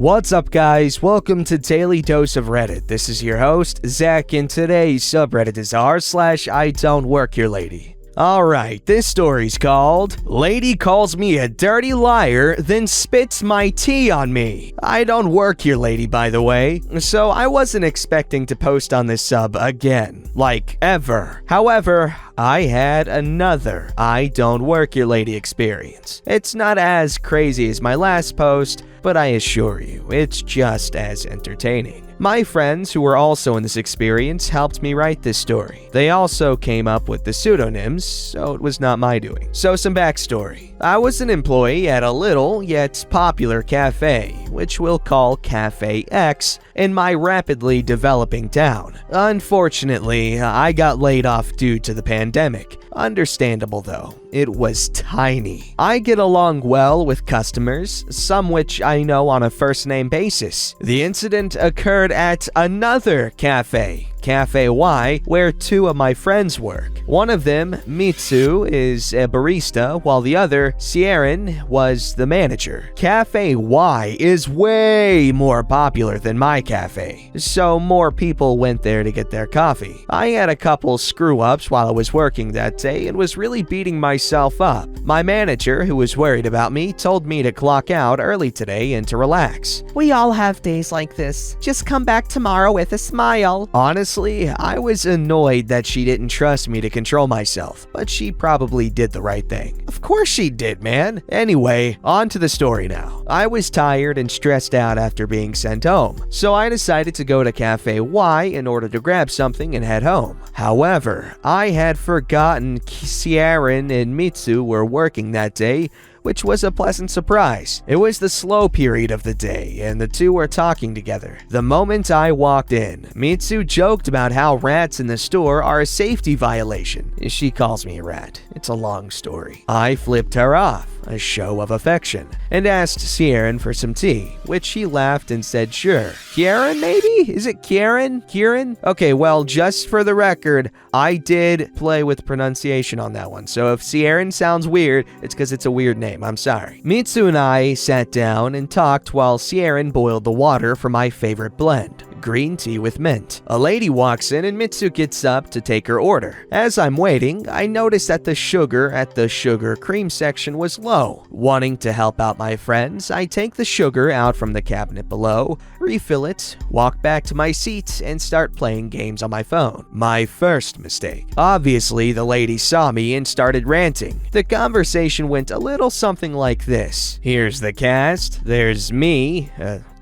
What's up, guys? Welcome to Daily Dose of Reddit. This is your host, Zach, and today's subreddit is r/IDon'tWorkHereLady. Alright, this story's called Lady Calls Me a Dirty Liar, Then Spits My Tea on Me. I don't work here, lady, by the way, so I wasn't expecting to post on this sub again. Like, ever. However, I had another I don't work here, lady experience. It's not as crazy as my last post, but I assure you, it's just as entertaining. My friends who were also in this experience helped me write this story. They also came up with the pseudonyms, so it was not my doing. So some backstory. I was an employee at a little yet popular cafe, which we'll call Cafe X, in my rapidly developing town. Unfortunately, I got laid off due to the pandemic. Understandable though, it was tiny. I get along well with customers, some which I know on a first-name basis. The incident occurred at another cafe, Cafe Y, where two of my friends work. One of them, Mitsu, is a barista, while the other, Sierin, was the manager. Cafe Y is way more popular than my cafe, so more people went there to get their coffee. I had a couple screw-ups while I was working that day and was really beating myself up. My manager, who was worried about me, told me to clock out early today and to relax. We all have days like this. Just come back tomorrow with a smile. Honestly, I was annoyed that she didn't trust me to control myself, but she probably did the right thing. Of course she did, man. Anyway, on to the story now. I was tired and stressed out after being sent home, so I decided to go to Cafe Y in order to grab something and head home. However, I had forgotten Sierin and Mitsu were working that day, which was a pleasant surprise. It was the slow period of the day, and the two were talking together. The moment I walked in, Mitsu joked about how rats in the store are a safety violation. She calls me a rat. It's a long story. I flipped her off, a show of affection, and asked Sierin for some tea, which she laughed and said sure. Kieran, maybe? Is it Kieran? Kieran? Okay, well, just for the record, I did play with pronunciation on that one, so if Sierin sounds weird, it's because it's a weird name. I'm sorry. Mitsu and I sat down and talked while Sierin boiled the water for my favorite blend, green tea with mint. A lady walks in and Mitsu gets up to take her order. As I'm waiting, I notice that the sugar at the sugar cream section was low. Wanting to help out my friends, I take the sugar out from the cabinet below, refill it, walk back to my seat, and start playing games on my phone. My first mistake. Obviously, the lady saw me and started ranting. The conversation went a little something like this. Here's the cast. There's me,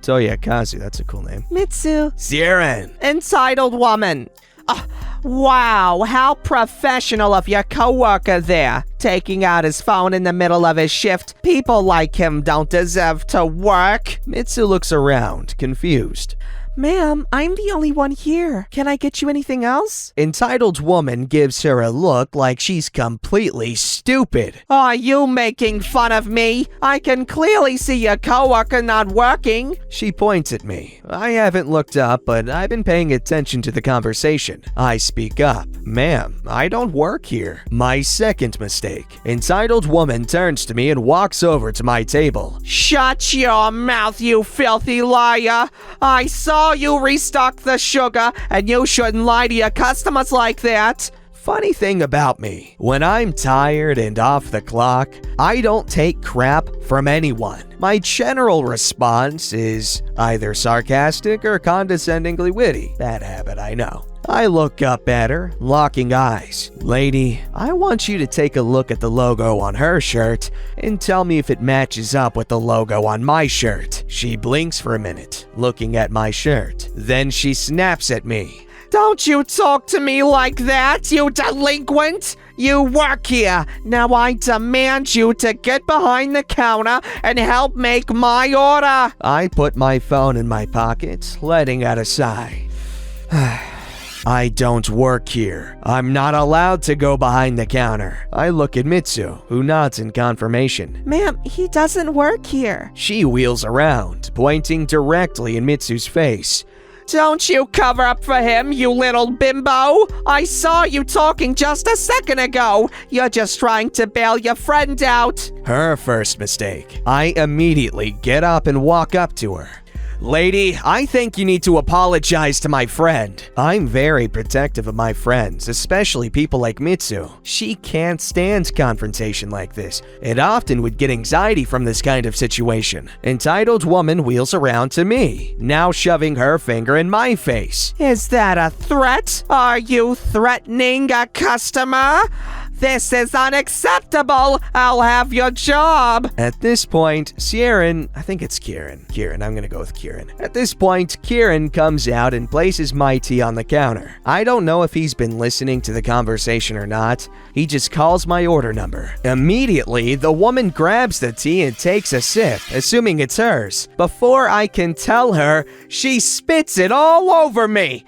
Toyakazu, that's a cool name. Mitsu. Sierin. Entitled woman. Wow, how professional of your coworker there, taking out his phone in the middle of his shift. People like him don't deserve to work. Mitsu looks around, confused. Ma'am, I'm the only one here. Can I get you anything else? Entitled woman gives her a look like she's completely stupid. Are you making fun of me? I can clearly see your coworker not working. She points at me. I haven't looked up, but I've been paying attention to the conversation. I speak up. Ma'am, I don't work here. My second mistake. Entitled woman turns to me and walks over to my table. Shut your mouth, you filthy liar. I saw you restock the sugar, and you shouldn't lie to your customers like that. Funny thing about me, when I'm tired and off the clock, I don't take crap from anyone. My general response is either sarcastic or condescendingly witty. Bad habit, I know. I look up at her, locking eyes. Lady, I want you to take a look at the logo on her shirt and tell me if it matches up with the logo on my shirt. She blinks for a minute, looking at my shirt. Then she snaps at me. Don't you talk to me like that, you delinquent! You work here. Now I demand you to get behind the counter and help make my order. I put my phone in my pocket, letting out a sigh. I don't work here. I'm not allowed to go behind the counter. I look at Mitsu, who nods in confirmation. Ma'am, he doesn't work here. She wheels around, pointing directly in Mitsu's face. Don't you cover up for him, you little bimbo! I saw you talking just a second ago. You're just trying to bail your friend out. Her first mistake. I immediately get up and walk up to her. Lady, I think you need to apologize to my friend. I'm very protective of my friends, especially people like Mitsu. She can't stand confrontation like this, and often would get anxiety from this kind of situation. Entitled woman wheels around to me, now shoving her finger in my face. Is that a threat? Are you threatening a customer? This is unacceptable. I'll have your job. At this point, Kieran, I'm gonna go with Kieran. At this point, Kieran comes out and places my tea on the counter. I don't know if he's been listening to the conversation or not. He just calls my order number. Immediately, the woman grabs the tea and takes a sip, assuming it's hers. Before I can tell her, she spits it all over me.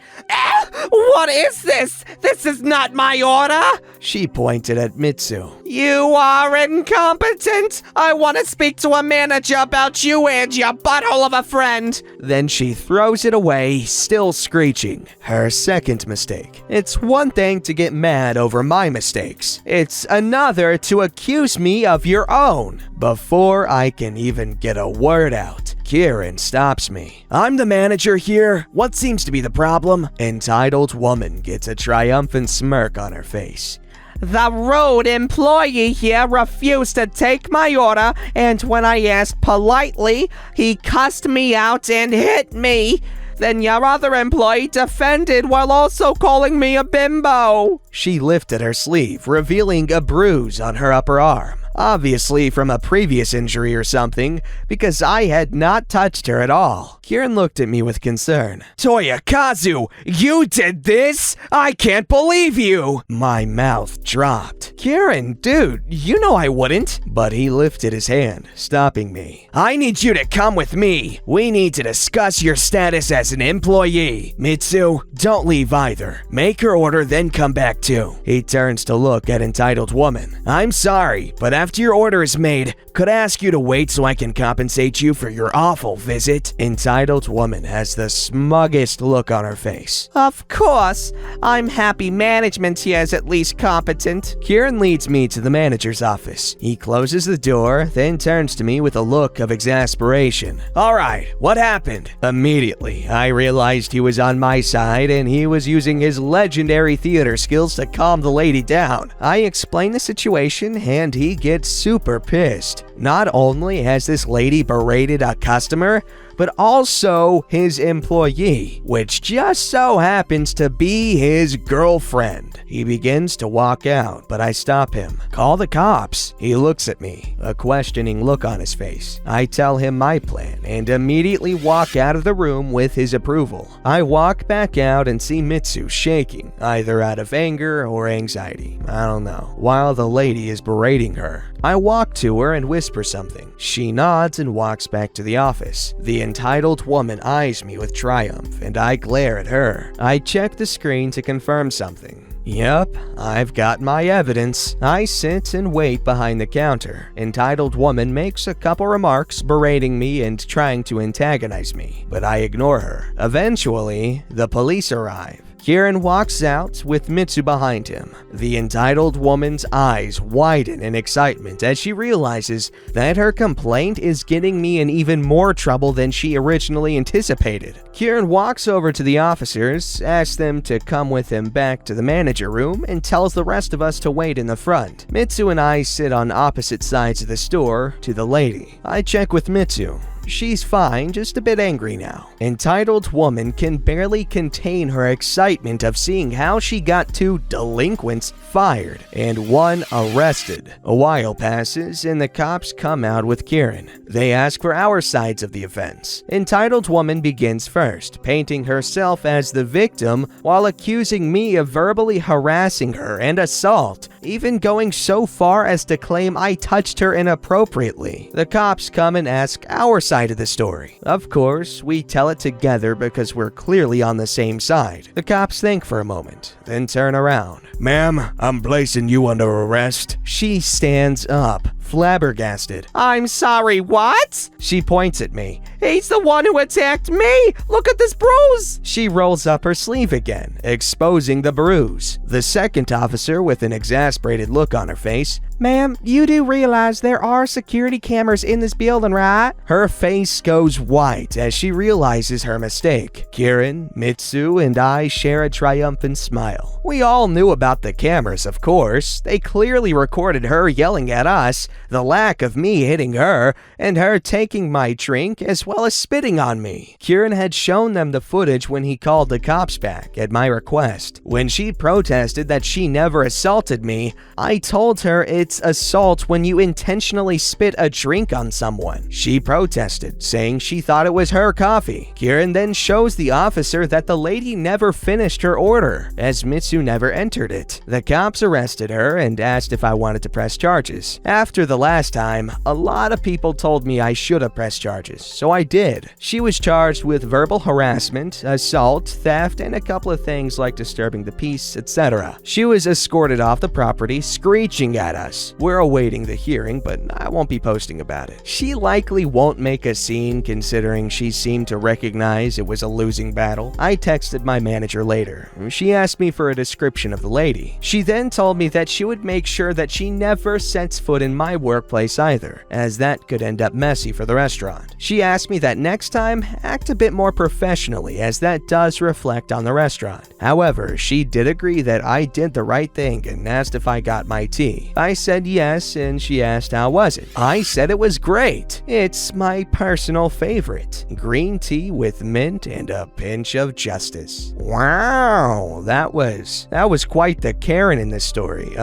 What is this? This is not my order. She pointed at Mitsu. You are incompetent. I want to speak to a manager about you and your butthole of a friend. Then she throws it away, still screeching. Her second mistake. It's one thing to get mad over my mistakes. It's another to accuse me of your own. Before I can even get a word out, Kieran stops me. I'm the manager here. What seems to be the problem? Entitled woman gets a triumphant smirk on her face. The rude employee here refused to take my order, and when I asked politely, he cussed me out and hit me. Then your other employee defended while also calling me a bimbo. She lifted her sleeve, revealing a bruise on her upper arm. Obviously from a previous injury or something, because I had not touched her at all. Kieran looked at me with concern. Toyakazu, you did this? I can't believe you! My mouth dropped. Kieran, dude, you know I wouldn't. But he lifted his hand, stopping me. I need you to come with me. We need to discuss your status as an employee. Mitsu, don't leave either. Make her order, then come back too. He turns to look at entitled woman. I'm sorry, but after your order is made, could I ask you to wait so I can compensate you for your awful visit? Entitled woman has the smuggest look on her face. Of course. I'm happy management here is at least competent. Kieran leads me to the manager's office. He closes the door, then turns to me with a look of exasperation. All right, what happened? Immediately, I realized he was on my side and he was using his legendary theater skills to calm the lady down. I explain the situation and he gets super pissed. Not only has this lady berated a customer, but also his employee, which just so happens to be his girlfriend. He begins to walk out, but I stop him. Call the cops. He looks at me, a questioning look on his face. I tell him my plan and immediately walk out of the room with his approval. I walk back out and see Mitsu shaking, either out of anger or anxiety. I don't know. While the lady is berating her, I walk to her and whisper something. She nods and walks back to the office. The entitled woman eyes me with triumph, and I glare at her. I check the screen to confirm something. Yep, I've got my evidence. I sit and wait behind the counter. Entitled woman makes a couple remarks berating me and trying to antagonize me, but I ignore her. Eventually, the police arrive. Kieran walks out with Mitsu behind him. The entitled woman's eyes widen in excitement as she realizes that her complaint is getting me in even more trouble than she originally anticipated. Kieran walks over to the officers, asks them to come with him back to the manager room, and tells the rest of us to wait in the front. Mitsu and I sit on opposite sides of the store to the lady. I check with Mitsu. She's fine, just a bit angry now. Entitled woman can barely contain her excitement of seeing how she got 2 delinquents fired and 1 arrested. A while passes and the cops come out with Kieran. They ask for our sides of the offense. Entitled woman begins first, painting herself as the victim while accusing me of verbally harassing her and assault, even going so far as to claim I touched her inappropriately. The cops come and ask our side of the story. Of course, we tell it together because we're clearly on the same side. The cops think for a moment, then turn around. Ma'am, I'm placing you under arrest. She stands up, flabbergasted. I'm sorry, what? She points at me. He's the one who attacked me! Look at this bruise! She rolls up her sleeve again, exposing the bruise. The second officer, with an exasperated look on her face, Ma'am, you do realize there are security cameras in this building, right? Her face goes white as she realizes her mistake. Kieran, Mitsu, and I share a triumphant smile. We all knew about the cameras, of course. They clearly recorded her yelling at us, the lack of me hitting her, and her taking my drink as well as spitting on me. Kieran had shown them the footage when he called the cops back at my request. When she protested that she never assaulted me, I told her it's assault when you intentionally spit a drink on someone. She protested, saying she thought it was her coffee. Kieran then shows the officer that the lady never finished her order, as Mitsu never entered it. The cops arrested her and asked if I wanted to press charges. After the last time, a lot of people told me I should have pressed charges, so I did. She was charged with verbal harassment, assault, theft, and a couple of things like disturbing the peace, etc. She was escorted off the property, screeching at us. We're awaiting the hearing, but I won't be posting about it. She likely won't make a scene considering she seemed to recognize it was a losing battle. I texted my manager later. She asked me for a description of the lady. She then told me that she would make sure that she never sets foot in my workplace either, as that could end up messy for the restaurant. She asked me that next time, act a bit more professionally, as that does reflect on the restaurant. However, she did agree that I did the right thing and asked if I got my tea. I said yes, and she asked how was it. I said it was great. It's my personal favorite. Green tea with mint and a pinch of justice. Wow, that was quite the Karen in this story.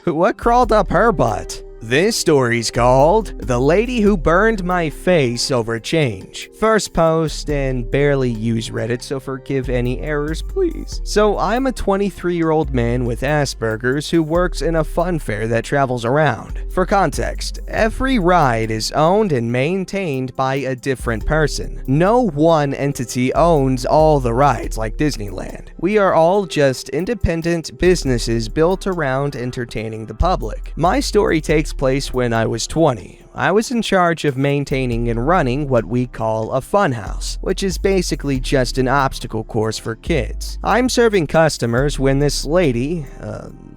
What crawled up her butt? This story's called The Lady Who Burned My Face Over Change. First post and barely use Reddit, so forgive any errors, please. So I'm a 23-year-old man with Asperger's who works in a fun fair that travels around. For context, every ride is owned and maintained by a different person. No one entity owns all the rides like Disneyland. We are all just independent businesses built around entertaining the public. My story takes place when I was 20. I was in charge of maintaining and running what we call a funhouse, which is basically just an obstacle course for kids. I'm serving customers when this lady,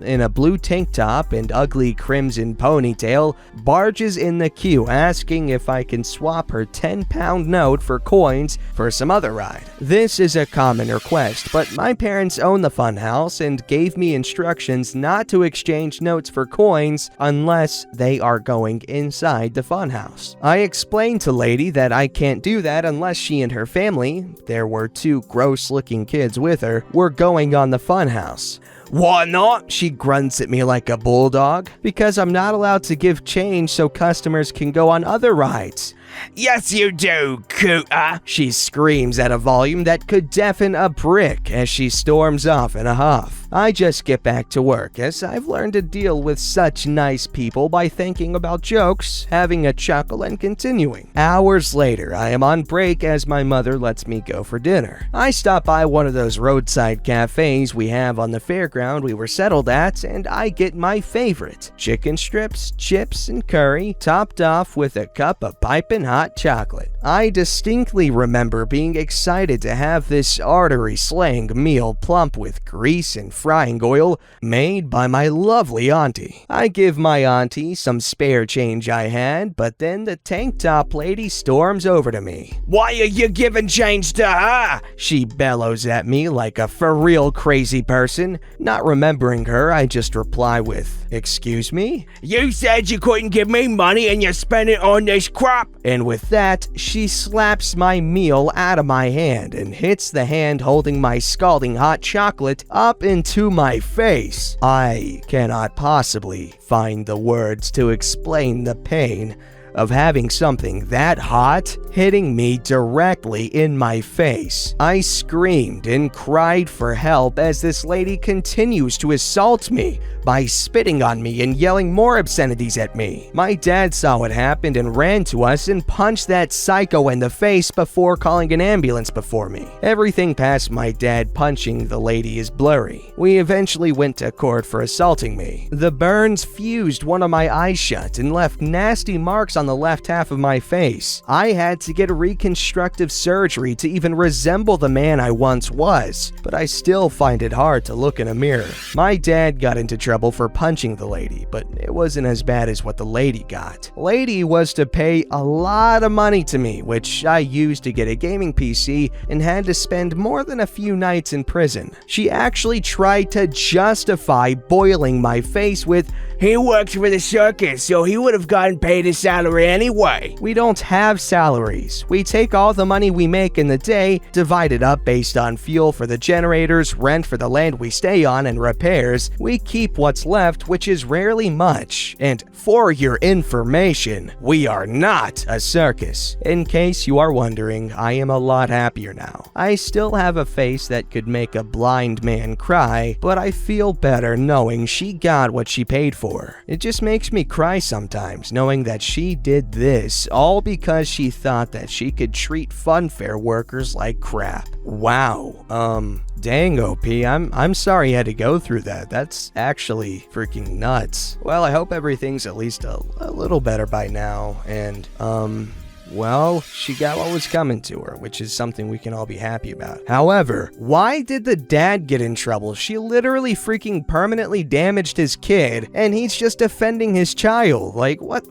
in a blue tank top and ugly crimson ponytail, barges in the queue asking if I can swap her 10-pound note for coins for some other ride. This is a common request, but my parents own the funhouse and gave me instructions not to exchange notes for coins unless they are going inside the funhouse. I explained to Lady that I can't do that unless she and her family, there were 2 gross-looking kids with her, were going on the funhouse. Why not? She grunts at me like a bulldog. Because I'm not allowed to give change so customers can go on other rides. Yes, you do, Cooter! She screams at a volume that could deafen a brick as she storms off in a huff. I just get back to work, as I've learned to deal with such nice people by thinking about jokes, having a chuckle, and continuing. Hours later, I am on break as my mother lets me go for dinner. I stop by one of those roadside cafes we have on the fairground we were settled at, and I get my favorite: chicken strips, chips, and curry, topped off with a cup of piping hot chocolate. I distinctly remember being excited to have this artery-slaying meal plump with grease and frying oil made by my lovely auntie. I give my auntie some spare change I had, but then the tank top lady storms over to me. Why are you giving change to her? She bellows at me like a for real crazy person. Not remembering her, I just reply with, "Excuse me? You said you couldn't give me money and you spent it on this crap." And with that, she slaps my meal out of my hand and hits the hand holding my scalding hot chocolate up into my face. I cannot possibly find the words to explain the pain of having something that hot hitting me directly in my face. I screamed and cried for help as this lady continues to assault me by spitting on me and yelling more obscenities at me. My dad saw what happened and ran to us and punched that psycho in the face before calling an ambulance before me. Everything past my dad punching the lady is blurry. We eventually went to court for assaulting me. The burns fused one of my eyes shut and left nasty marks on on the left half of my face. I had to get a reconstructive surgery to even resemble the man I once was, but I still find it hard to look in a mirror. My dad got into trouble for punching the lady, but it wasn't as bad as what the lady got. Lady was to pay a lot of money to me, which I used to get a gaming PC and had to spend more than a few nights in prison. She actually tried to justify boiling my face with, "He works for the circus, so he would have gotten paid his salary anyway." "We don't have salaries. We take all the money we make in the day, divide it up based on fuel for the generators, rent for the land we stay on, and repairs. We keep what's left, which is rarely much. And for your information, we are not a circus." In case you are wondering, I am a lot happier now. I still have a face that could make a blind man cry, but I feel better knowing she got what she paid for. It just makes me cry sometimes, knowing that she did this all because she thought that she could treat funfair workers like crap. Wow. Dang, OP, I'm sorry you had to go through that. That's actually freaking nuts. Well, I hope everything's at least a little better by now, and, well, she got what was coming to her, which is something we can all be happy about. However, why did the dad get in trouble? She literally freaking permanently damaged his kid, and he's just defending his child. Like, what?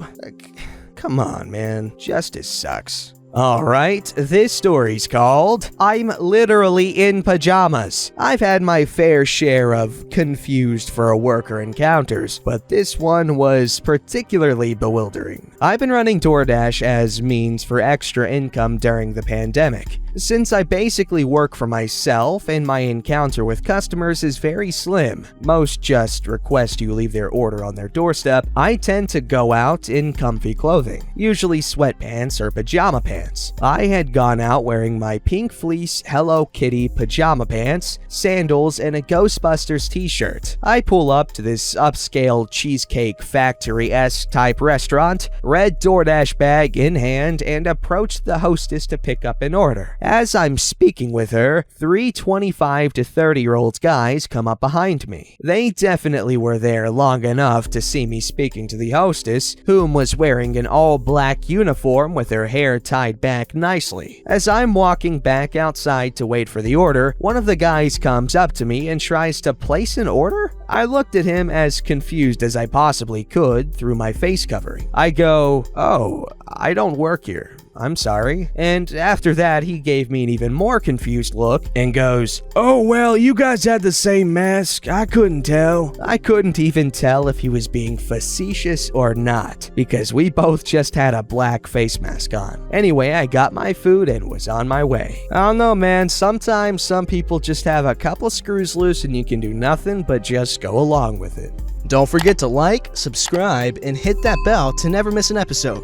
Come on, man. Justice sucks. Alright, this story's called I'm Literally in Pajamas. I've had my fair share of confused for a worker encounters, but this one was particularly bewildering. I've been running DoorDash as means for extra income during the pandemic. Since I basically work for myself and my encounter with customers is very slim, most just request you leave their order on their doorstep, I tend to go out in comfy clothing, usually sweatpants or pajama pants. I had gone out wearing my pink fleece Hello Kitty pajama pants, sandals, and a Ghostbusters t-shirt. I pull up to this upscale Cheesecake Factory-esque type restaurant, red DoorDash bag in hand, and approach the hostess to pick up an order. As I'm speaking with her, 3 25 to 30-year-old guys come up behind me. They definitely were there long enough to see me speaking to the hostess, whom was wearing an all-black uniform with her hair tied back nicely. As I'm walking back outside to wait for the order, one of the guys comes up to me and tries to place an order? I looked at him as confused as I possibly could through my face covering. I go, "Oh, I don't work here. I'm sorry." And after that, he gave me an even more confused look and goes, "Oh, well, you guys had the same mask. I couldn't tell." I couldn't even tell if he was being facetious or not, because we both just had a black face mask on. Anyway, I got my food and was on my way. I don't know, man. Sometimes some people just have a couple screws loose and you can do nothing but just go along with it. Don't forget to like, subscribe, and hit that bell to never miss an episode.